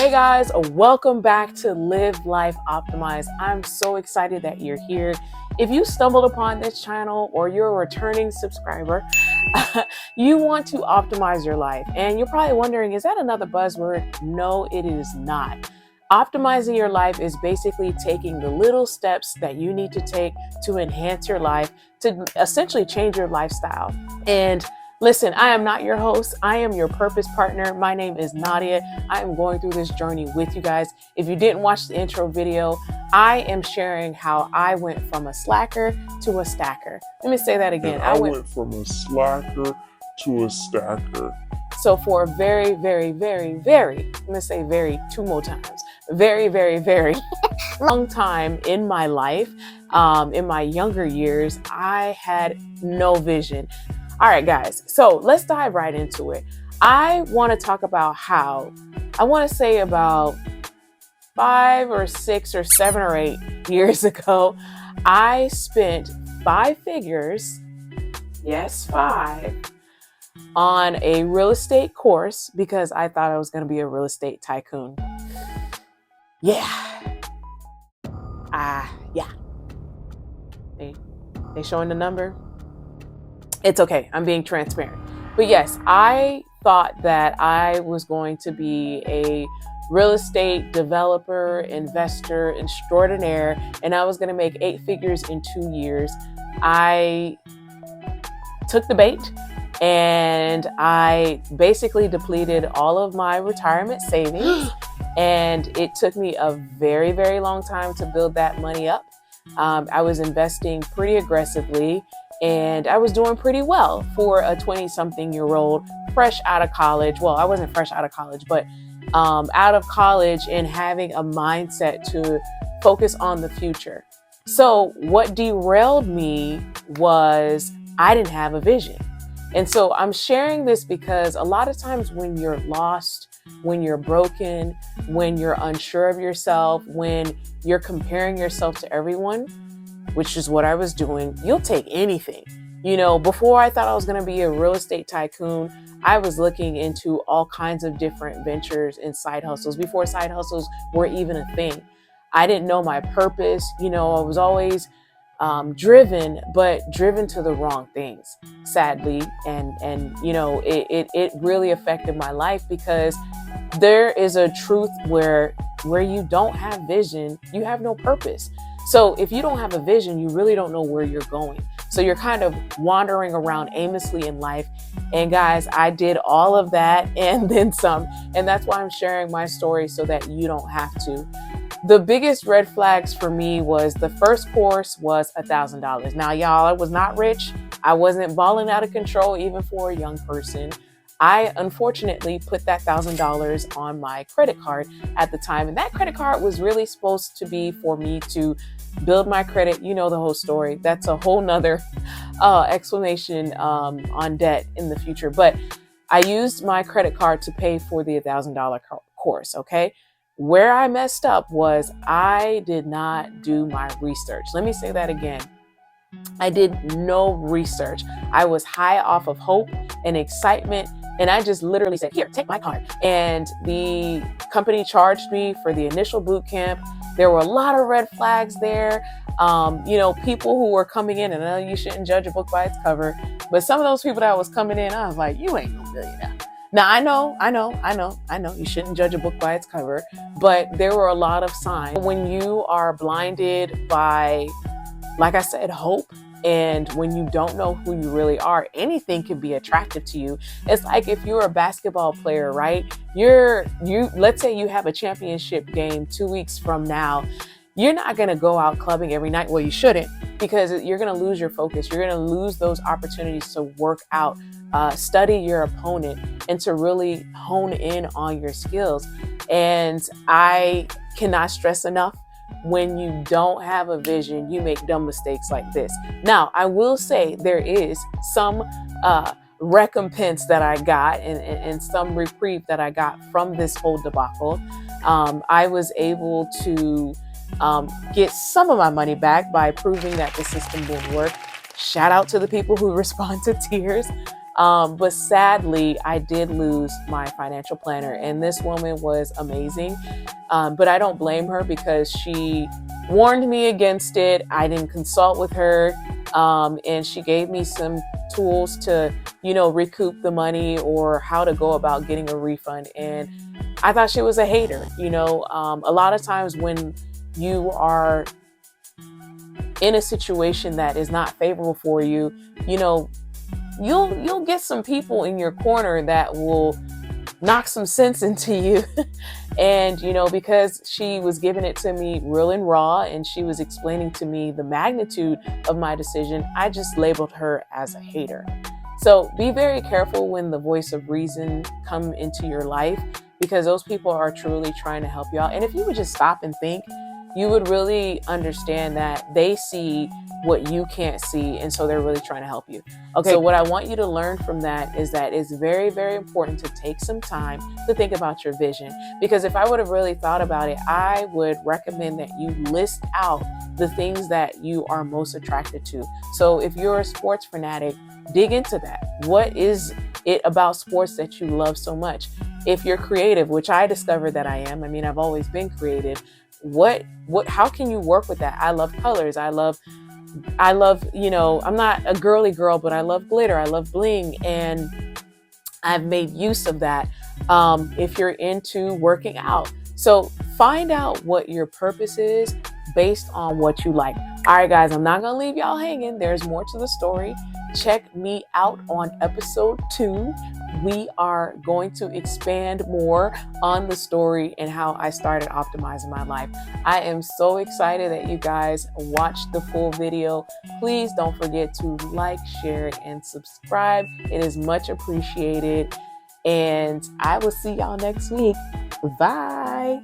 Hey guys, welcome back to Live Life Optimized. I'm so excited that you're here. If you stumbled upon this channel or you're a returning subscriber, you want to optimize your life. And you're probably wondering, is that another buzzword? No, it is not. Optimizing your life is basically taking the little steps that you need to take to enhance your life, to essentially change your lifestyle. And listen, I am not your host. I am your purpose partner. My name is Nadia. I am going through this journey with you guys. If you didn't watch the intro video, I am sharing how I went from a slacker to a stacker. Let me say that again. I went from a slacker to a stacker. So for a very, I'm going to say very two more times, very long time in my life, in my younger years, I had no vision. All right, guys, so let's dive right into it. I want to talk about how, I want to say about 5 or 6 or 7 or 8 years ago, I spent 5 figures, yes, 5, on a real estate course because I thought I was going to be a real estate tycoon. Yeah. They showing the number? It's okay. I'm being transparent. But yes, I thought that I was going to be a real estate developer, investor, extraordinaire, and I was going to make 8 figures in 2 years. I took the bait and I basically depleted all of my retirement savings. And it took me a very long time to build that money up. I was investing pretty aggressively. And I was doing pretty well for a 20-something-year-old fresh out of college. Well, I wasn't fresh out of college, but out of college and having a mindset to focus on the future. So what derailed me was I didn't have a vision. And so I'm sharing this because a lot of times when you're lost, when you're broken, when you're unsure of yourself, when you're comparing yourself to everyone, which is what I was doing, you'll take anything. You know, before I thought I was going to be a real estate tycoon, I was looking into all kinds of different ventures and side hustles before side hustles were even a thing. I didn't know my purpose. You know, I was always driven, but driven to the wrong things, sadly. And you know, it really affected my life because there is a truth where you don't have vision, you have no purpose. So if you don't have a vision, you really don't know where you're going. So you're kind of wandering around aimlessly in life. And guys, I did all of that and then some. And that's why I'm sharing my story so that you don't have to. The biggest red flags for me was the first course was $1,000. Now, y'all, I was not rich. I wasn't balling out of control, even for a young person. I unfortunately put that $1,000 on my credit card at the time. And that credit card was really supposed to be for me to build my credit. You know the whole story. That's a whole nother explanation on debt in the future. But I used my credit card to pay for the $1,000 course, okay? Where I messed up was I did not do my research. Let me say that again. I did no research. I was high off of hope and excitement. And I just literally said, here, take my card. And the company charged me for the initial boot camp. There were a lot of red flags there. You know, people who were coming in, and I know you shouldn't judge a book by its cover, but some of those people that was coming in, I was like, you ain't no millionaire. Now, I know you shouldn't judge a book by its cover, but there were a lot of signs. When you are blinded by, like I said, hope, and when you don't know who you really are, anything can be attractive to you. It's like if you're a basketball player, right? Let's say you have a championship game 2 weeks from now. You're not going to go out clubbing every night. Well, you shouldn't, because you're going to lose your focus. You're going to lose those opportunities to work out, study your opponent, and to really hone in on your skills. And I cannot stress enough, when you don't have a vision, you make dumb mistakes like this. Now, I will say there is some recompense that I got and some reprieve that I got from this whole debacle. I was able to get some of my money back by proving that the system didn't work. Shout out to the people who respond to tears. But sadly, I did lose my financial planner, and this woman was amazing. But I don't blame her because she warned me against it. I didn't consult with her, and she gave me some tools to, recoup the money or how to go about getting a refund. And I thought she was a hater. A lot of times when you are in a situation that is not favorable for you, you'll get some people in your corner that will knock some sense into you. And because she was giving it to me real and raw, and she was explaining to me the magnitude of my decision, I just labeled her as a hater. So be very careful when the voice of reason come into your life, because those people are truly trying to help you out. And if you would just stop and think, you would really understand that they see what you can't see, and so they're really trying to help you. Okay, so what I want you to learn from that is that it's very, very important to take some time to think about your vision. Because if I would have really thought about it, I would recommend that you list out the things that you are most attracted to. So if you're a sports fanatic, dig into that. What is it about sports that you love so much? If you're creative, which I discovered that I am, I've always been creative. How can you work with that? I love colors. I love, I'm not a girly girl, but I love glitter. I love bling. And I've made use of that. If you're into working out. So find out what your purpose is based on what you like. All right, guys, I'm not going to leave y'all hanging. There's more to the story. Check me out on episode 2. We are going to expand more on the story and how I started optimizing my life. I am so excited that you guys watched the full video. Please don't forget to like, share, and subscribe. It is much appreciated. And I will see y'all next week. Bye.